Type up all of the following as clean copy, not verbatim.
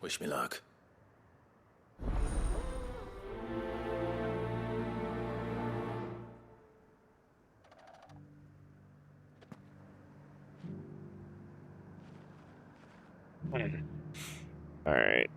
Wish me luck. All right.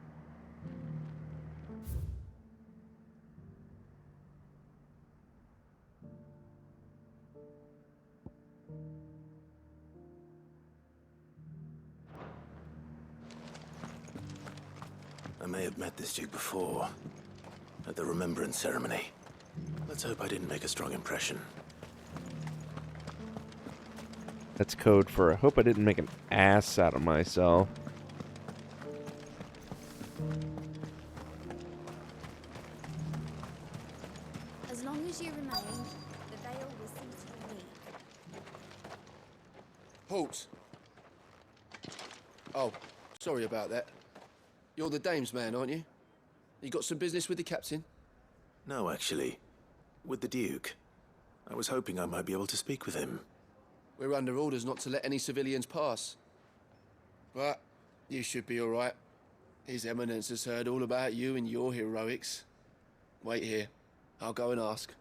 I may have met this duke before, at the Remembrance Ceremony. Let's hope I didn't make a strong impression. That's code for I hope I didn't make an ass out of myself. As long as you remain, the veil will cease to be. Halt! Oh, sorry about that. You're the dame's man, aren't you? You got some business with the captain? No, actually. With the duke. I was hoping I might be able to speak with him. We're under orders not to let any civilians pass. But you should be all right. His Eminence has heard all about you and your heroics. Wait here. I'll go and ask.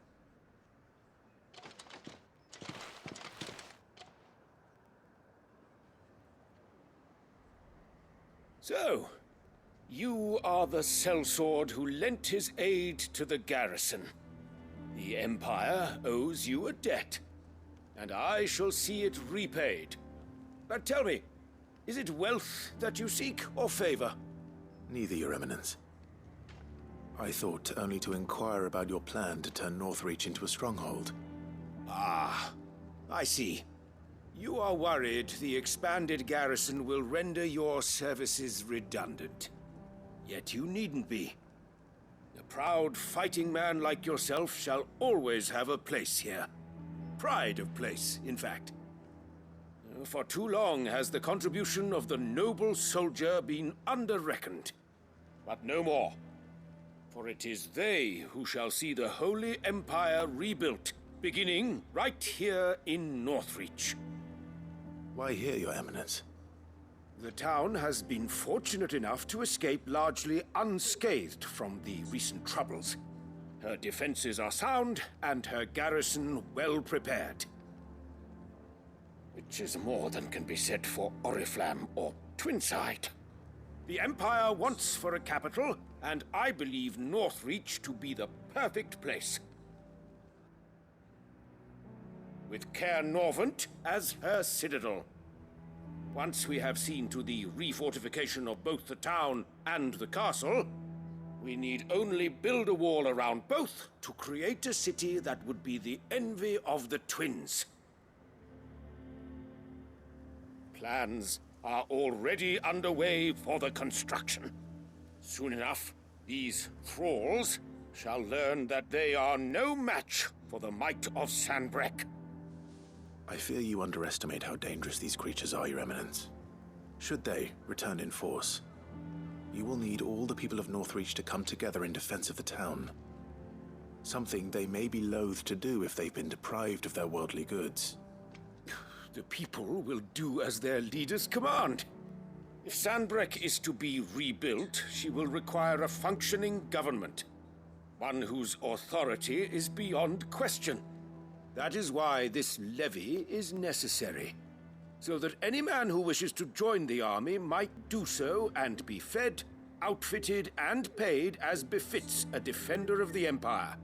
So, you are the sellsword who lent his aid to the garrison. The Empire owes you a debt, and I shall see it repaid. But tell me, is it wealth that you seek, or favor? Neither, Your Eminence. I thought only to inquire about your plan to turn Northreach into a stronghold. Ah, I see. You are worried the expanded garrison will render your services redundant. Yet you needn't be. A proud fighting man like yourself shall always have a place here. Pride of place, in fact. For too long has the contribution of the noble soldier been under-reckoned. But no more. For it is they who shall see the Holy Empire rebuilt, beginning right here in Northreach. Why here, Your Eminence? The town has been fortunate enough to escape largely unscathed from the recent troubles. Her defenses are sound, and her garrison well prepared. Which is more than can be said for Oriflamme or Twinside. The Empire wants for a capital, and I believe Northreach to be the perfect place. With Caer Norvent as her citadel. Once we have seen to the refortification of both the town and the castle, we need only build a wall around both to create a city that would be the envy of the twins. Plans are already underway for the construction. Soon enough, these thralls shall learn that they are no match for the might of Sanbreque. I fear you underestimate how dangerous these creatures are, Your Eminence. Should they return in force, you will need all the people of Northreach to come together in defense of the town. Something they may be loath to do if they've been deprived of their worldly goods. The people will do as their leaders command. If Sanbreque is to be rebuilt, she will require a functioning government. One whose authority is beyond question. That is why this levy is necessary. So that any man who wishes to join the army might do so and be fed, outfitted, and paid as befits a defender of the Empire.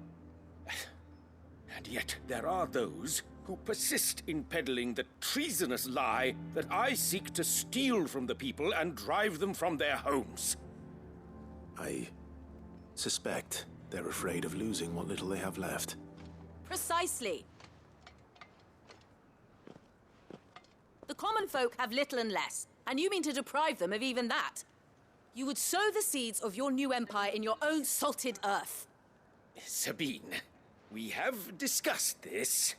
And yet there are those who persist in peddling the treasonous lie that I seek to steal from the people and drive them from their homes. I suspect they're afraid of losing what little they have left. Precisely. The common folk have little and less, and you mean to deprive them of even that. You would sow the seeds of your new empire in your own salted earth. Sabine, we have discussed this.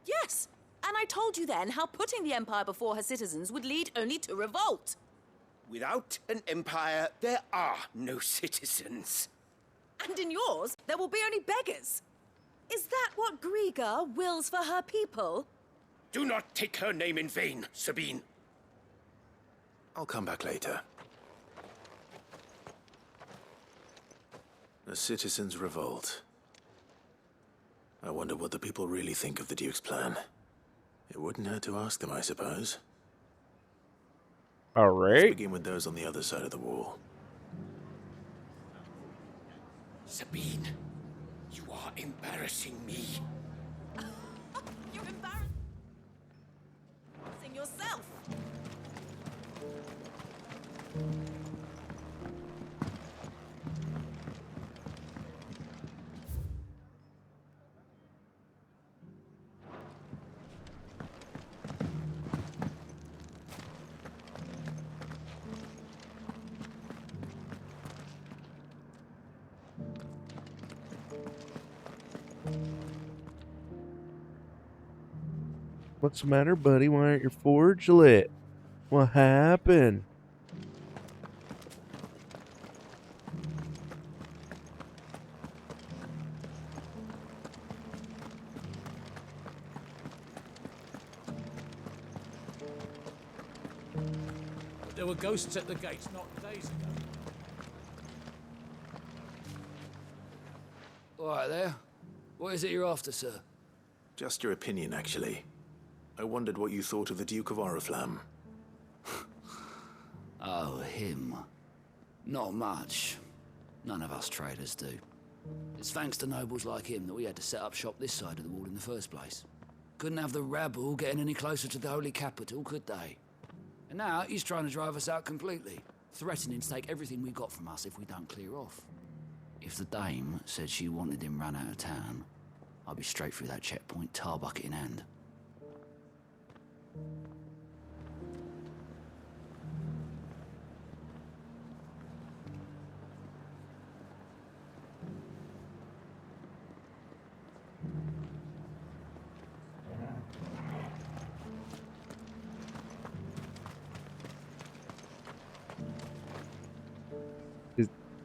Yes, and I told you then how putting the empire before her citizens would lead only to revolt. Without an empire, there are no citizens. And in yours, there will be only beggars. Is that what Griga wills for her people? Do not take her name in vain, Sabine. I'll come back later. A citizen's revolt. I wonder what the people really think of the Duke's plan. It wouldn't hurt to ask them, I suppose. All Let's right. begin with those on the other side of the wall. Sabine, you are embarrassing me. You're embarrassing yourself. What's the matter, buddy? Why aren't your forge lit? What happened? There were ghosts at the gates not days ago. All right there. What is it you're after, sir? Just your opinion, actually. I wondered what you thought of the Duke of Oriflamme. Oh, him. Not much. None of us traders do. It's thanks to nobles like him that we had to set up shop this side of the wall in the first place. Couldn't have the rabble getting any closer to the holy capital, could they? And now he's trying to drive us out completely, threatening to take everything we got from us if we don't clear off. If the dame said she wanted him run out of town, I'd be straight through that checkpoint, tar bucket in hand.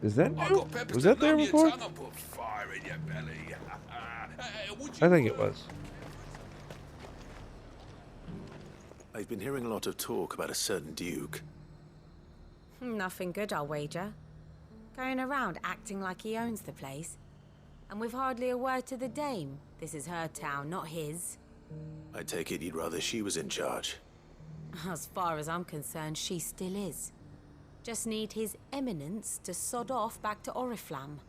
Is that I new? got peppers Was to that there numb your before? tongue and put fire in your belly. Would I you, think it was. I've been hearing a lot of talk about a certain Duke. Nothing good, I'll wager. Going around acting like he owns the place. And with hardly a word to the dame. This is her town, not his. I take it you'd rather she was in charge. As far as I'm concerned, she still is. Just need his eminence to sod off back to Oriflamme.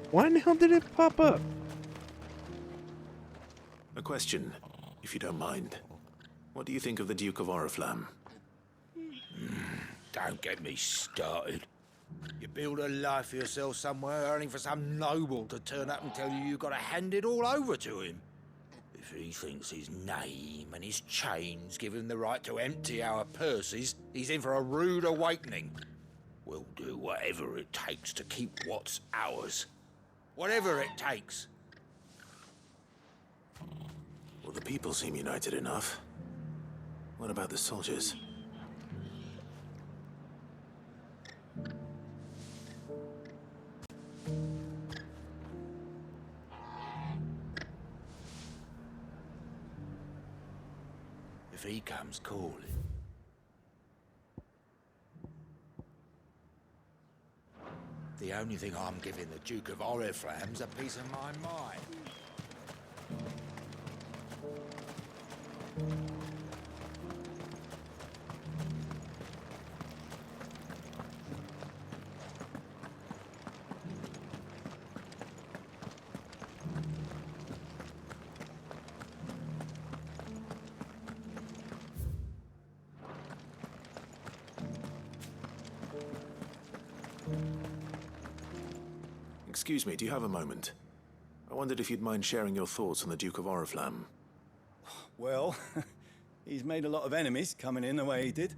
Why in the hell did it pop up? A question, if you don't mind. What do you think of the Duke of Oriflamme? Don't get me started. You build a life for yourself somewhere, only for some noble to turn up and tell you you've got to hand it all over to him. If he thinks his name and his chains give him the right to empty our purses, he's in for a rude awakening. We'll do whatever it takes to keep what's ours. Whatever it takes. Well, the people seem united enough. What about the soldiers? If he comes calling. The only thing I'm giving the Duke of Oriflamme's a piece of my mind. Excuse me, do you have a moment? I wondered if you'd mind sharing your thoughts on the Duke of Oriflamme. Well, he's made a lot of enemies coming in the way he did.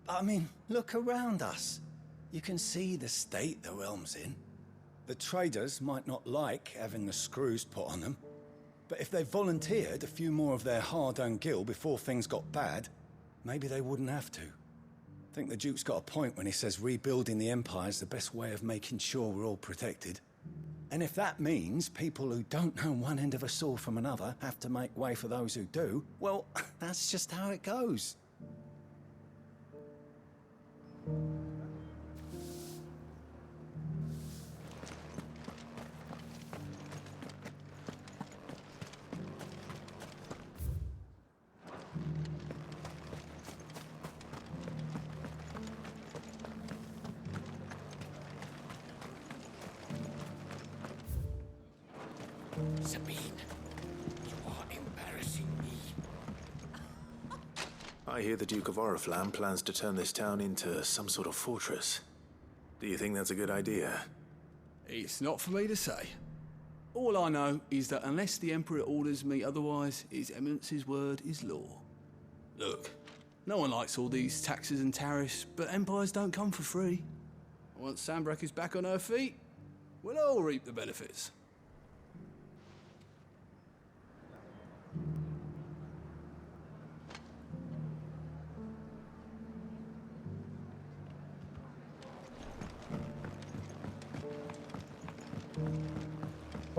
But I mean, look around us. You can see the state the realm's in. The traders might not like having the screws put on them, but if they volunteered a few more of their hard-earned gil before things got bad, maybe they wouldn't have to. I think the Duke's got a point when he says rebuilding the Empire's the best way of making sure we're all protected. And if that means people who don't know one end of a sword from another have to make way for those who do, well, that's just how it goes. Sabine, you are embarrassing me. I hear the Duke of Oriflamme plans to turn this town into some sort of fortress. Do you think that's a good idea? It's not for me to say. All I know is that unless the Emperor orders me otherwise, His Eminence's word is law. Look, no one likes all these taxes and tariffs, but empires don't come for free. Once Sanbreque is back on her feet, we'll all reap the benefits.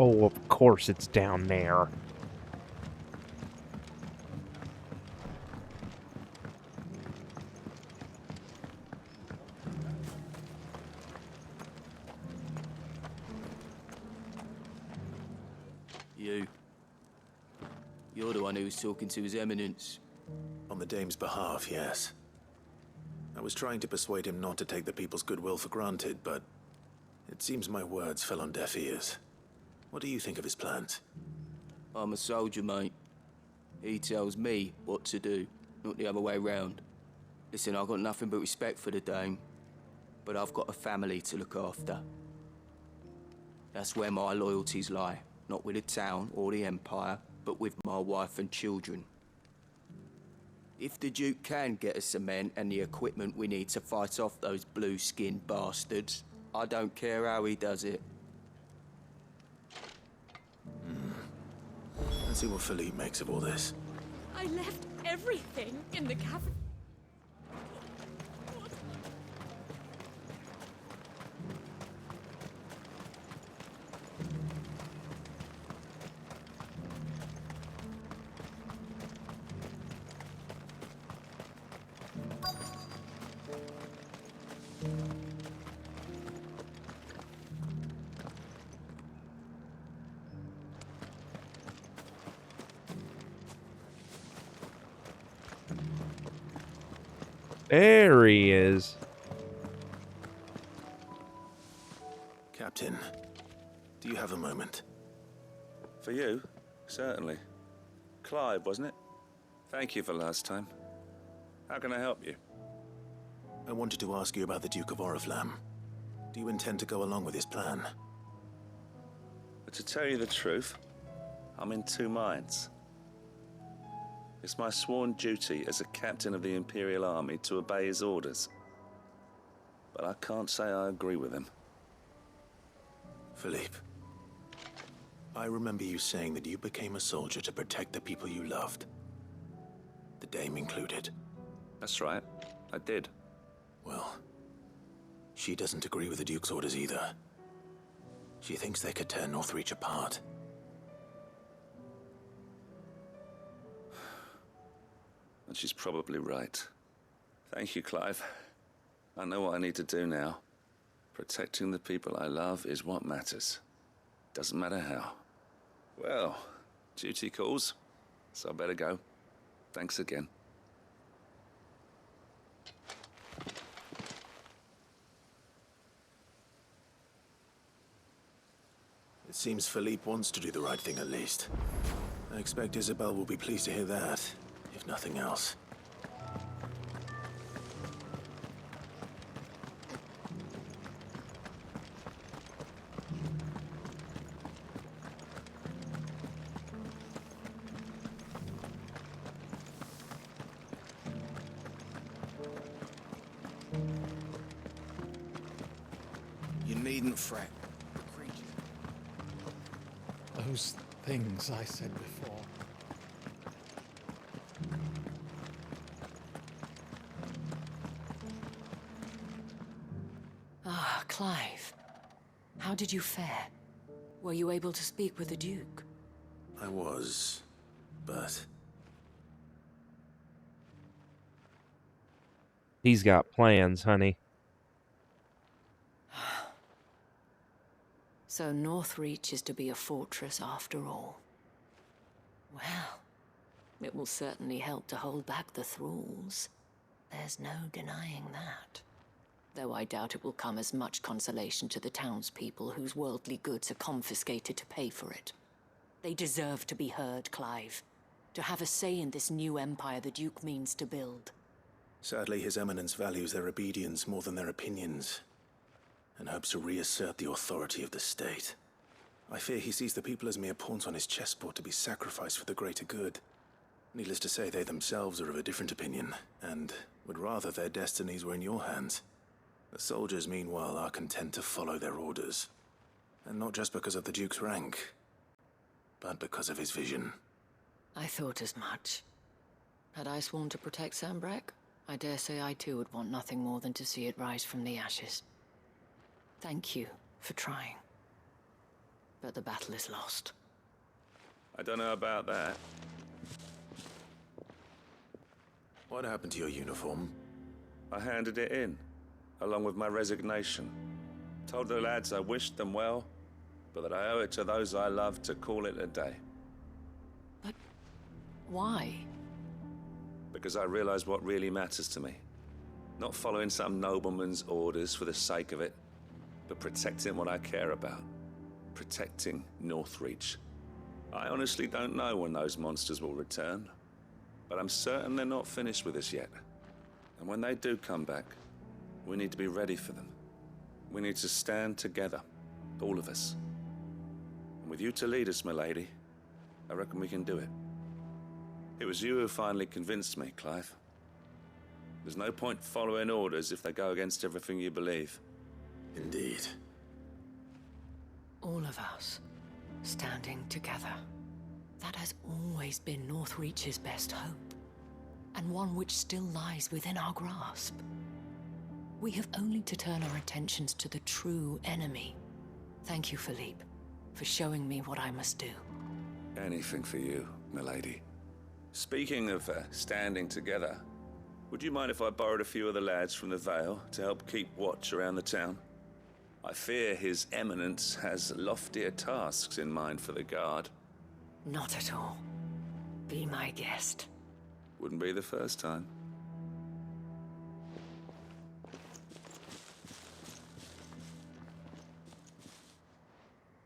Oh, of course it's down there. You're the one who was talking to His Eminence. On the Dame's behalf, yes. I was trying to persuade him not to take the people's goodwill for granted, but it seems my words fell on deaf ears. What do you think of his plans? I'm a soldier, mate. He tells me what to do, not the other way round. Listen, I've got nothing but respect for the Dame, but I've got a family to look after. That's where my loyalties lie, not with the town or the Empire, but with my wife and children. If the Duke can get us the men and the equipment we need to fight off those blue-skinned bastards, I don't care how he does it. Let's see what Philippe makes of all this. I left everything in the cabin. There he is. Captain, do you have a moment? For you? Certainly. Clive, wasn't it? Thank you for last time. How can I help you? I wanted to ask you about the Duke of Oriflamme. Do you intend to go along with his plan? But to tell you the truth, I'm in two minds. It's my sworn duty as a captain of the Imperial Army to obey his orders. But I can't say I agree with him. Philippe, I remember you saying that you became a soldier to protect the people you loved. The Dame included. That's right, I did. Well, she doesn't agree with the Duke's orders either. She thinks they could tear Northreach apart. And she's probably right. Thank you, Clive. I know what I need to do now. Protecting the people I love is what matters. Doesn't matter how. Well, duty calls, so I better go. Thanks again. It seems Philippe wants to do the right thing at least. I expect Isabel will be pleased to hear that, if nothing else. needn't fret. Those things I said before. Ah, Clive. How did you fare? Were you able to speak with the Duke? I was, but He's got plans, honey. So Northreach is to be a fortress after all. Well, it will certainly help to hold back the thralls. There's no denying that. Though I doubt it will come as much consolation to the townspeople whose worldly goods are confiscated to pay for it. They deserve to be heard, Clive. To have a say in this new empire the Duke means to build. sadly His Eminence values their obedience more than their opinions, and hopes to reassert the authority of the state. I fear he sees the people as mere pawns on his chessboard to be sacrificed for the greater good. Needless to say, they themselves are of a different opinion, and would rather their destinies were in your hands. The soldiers, meanwhile, are content to follow their orders. And not just because of the Duke's rank, but because of his vision. I thought as much. Had I sworn to protect Sanbreque, I dare say I too would want nothing more than to see it rise from the ashes. Thank you for trying. But the battle is lost. I don't know about that. What happened to your uniform? I handed it in, along with my resignation. Told the lads I wished them well, but that I owe it to those I love to call it a day. But why? Because I realize what really matters to me. Not following some nobleman's orders for the sake of it, but protecting what I care about. Protecting Northreach. I honestly don't know when those monsters will return, but I'm certain they're not finished with us yet. And when they do come back, we need to be ready for them. We need to stand together, all of us. And with you to lead us, milady, I reckon we can do it. It was you who finally convinced me, Clive. There's no point following orders if they go against everything you believe. Indeed. All of us, standing together. That has always been Northreach's best hope, and one which still lies within our grasp. We have only to turn our attentions to the true enemy. Thank you, Philippe, for showing me what I must do. Anything for you, milady. Speaking of standing together, would you mind if I borrowed a few of the lads from the Vale to help keep watch around the town? I fear His Eminence has loftier tasks in mind for the guard. Not at all. Be my guest. Wouldn't be the first time.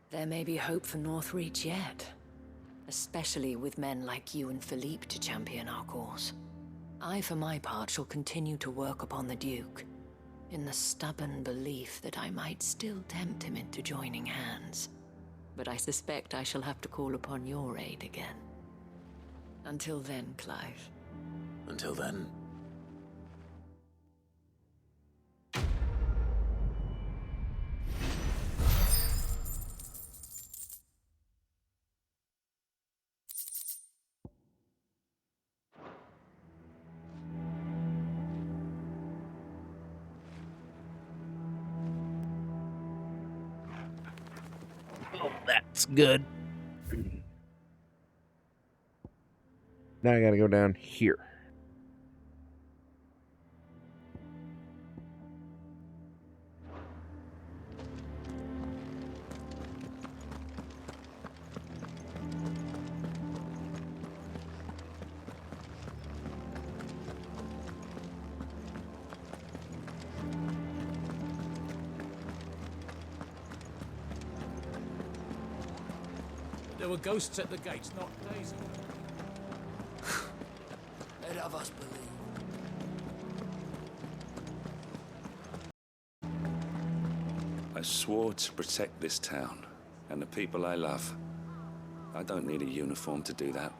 There may be hope for Northreach yet. Especially with men like you and Philippe to champion our cause. I, for my part, shall continue to work upon the Duke, in the stubborn belief that I might still tempt him into joining hands. But I suspect I shall have to call upon your aid again. Until then, Clive. Until then. Oh, that's good. Now I gotta go down here. There were ghosts at the gates not days ago. Let of us believe. I swore to protect this town and the people I love. I don't need a uniform to do that.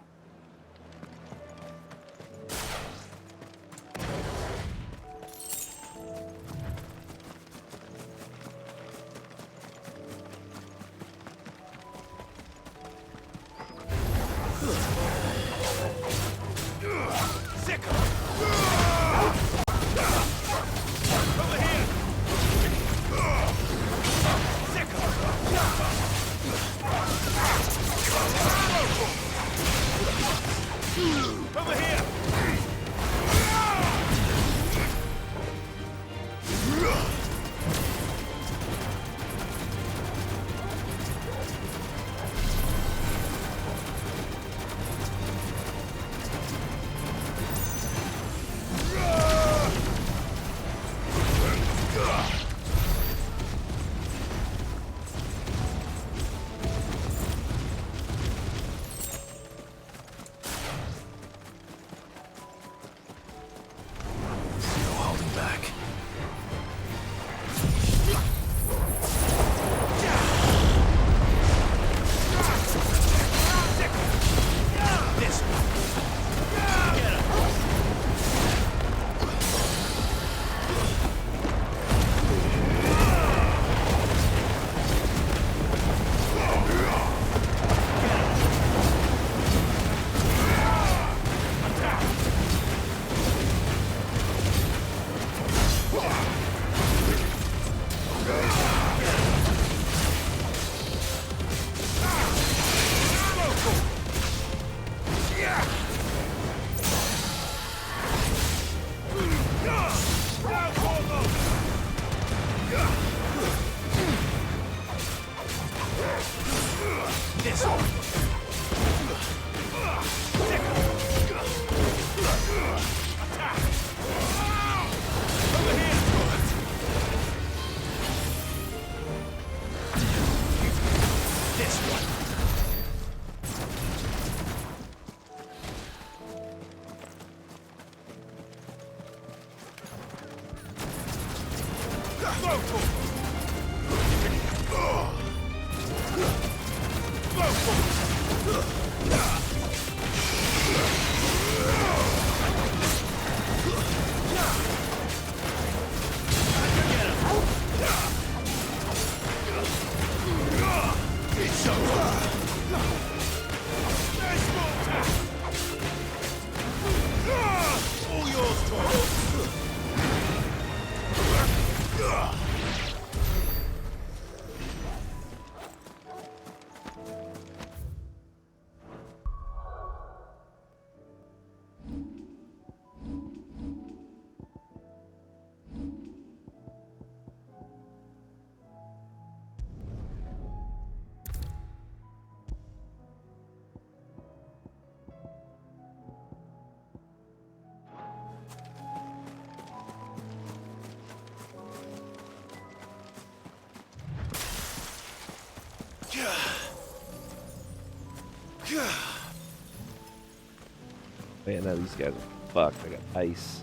Man, now these guys are fucked. I got ice.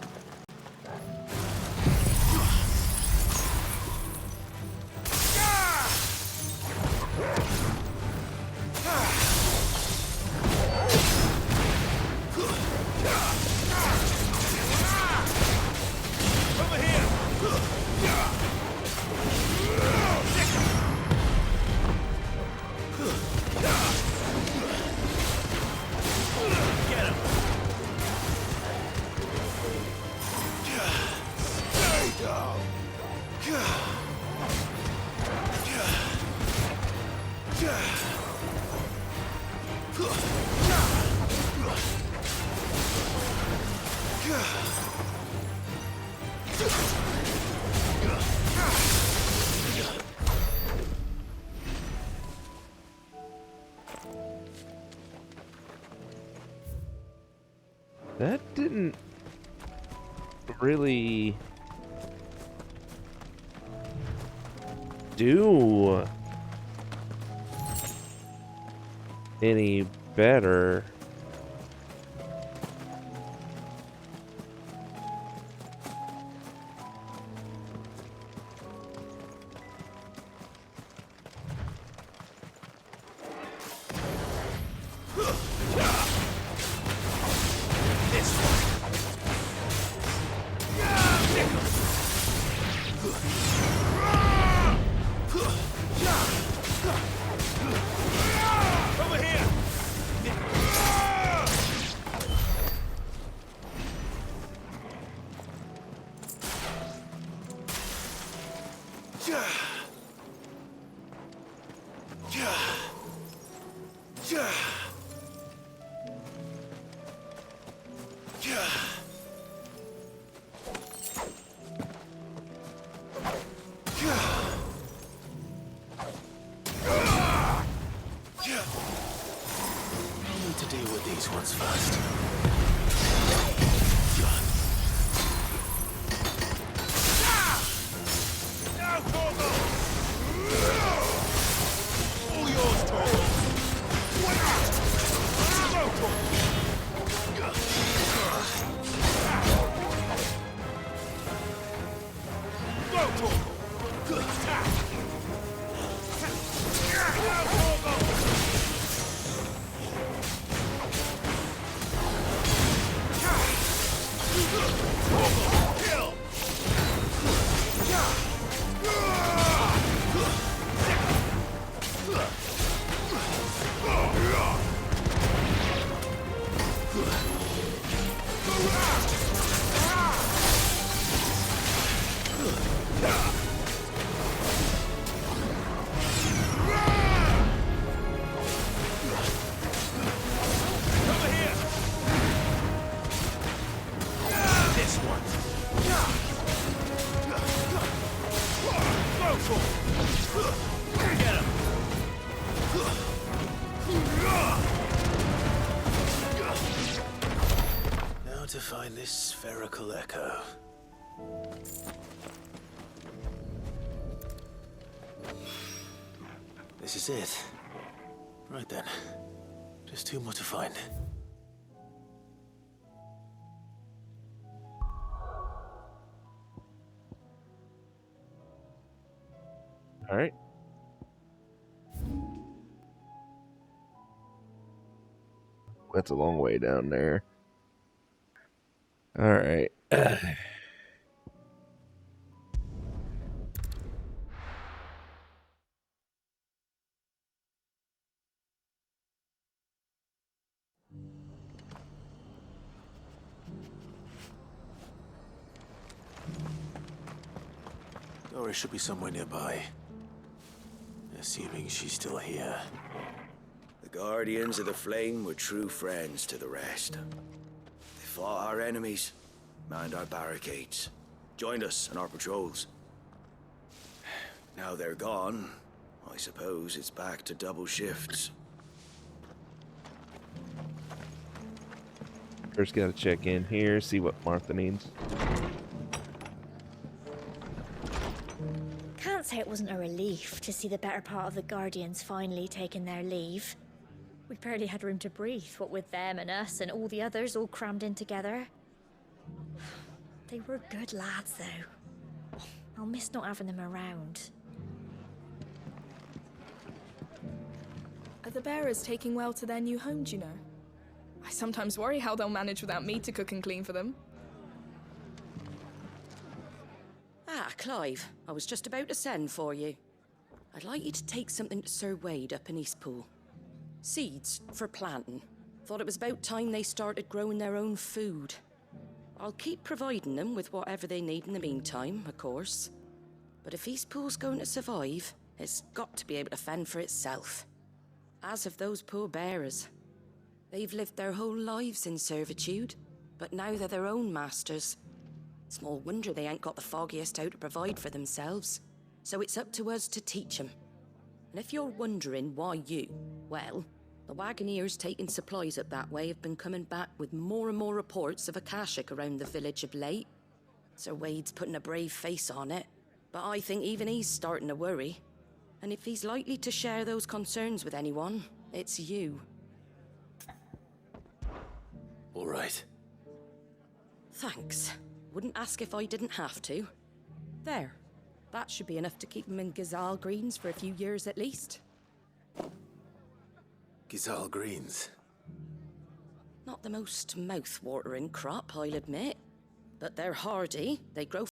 That didn't really do any better. Now to find this spherical echo. This is it. Right then. Just two more to find. All right. That's a long way down there. All right. Doris should be somewhere nearby. Assuming she's still here. The Guardians of the Flame were true friends to the rest. They fought our enemies, manned our barricades, joined us in our patrols. Now they're gone, I suppose it's back to double shifts. First, gotta check in here, see what Martha needs. Can't say it wasn't a relief to see the better part of the Guardians finally taking their leave. We barely had room to breathe, what with them and us and all the others all crammed in together. They were good lads, though. I'll miss not having them around. Are the bearers taking well to their new home, do you know? I sometimes worry how they'll manage without me to cook and clean for them. Ah, Clive, I was just about to send for you. I'd like you to take something to Sir Wade up in Eastpool. Seeds for planting. Thought it was about time they started growing their own food. I'll keep providing them with whatever they need in the meantime, of course. But if Eastpool's going to survive, it's got to be able to fend for itself. As of those poor bearers. They've lived their whole lives in servitude, but now they're their own masters. Small wonder they ain't got the foggiest how to provide for themselves. So it's up to us to teach them. And if you're wondering why well, the Wagoneers taking supplies up that way have been coming back with more and more reports of Akashic around the village of late. Sir Wade's putting a brave face on it, but I think even he's starting to worry. And if he's likely to share those concerns with anyone, it's you. All right. Thanks. Wouldn't ask if I didn't have to. There. That should be enough to keep them in Gazal Greens for a few years at least. Gazal Greens? Not the most mouth-watering crop, I'll admit. But they're hardy, they grow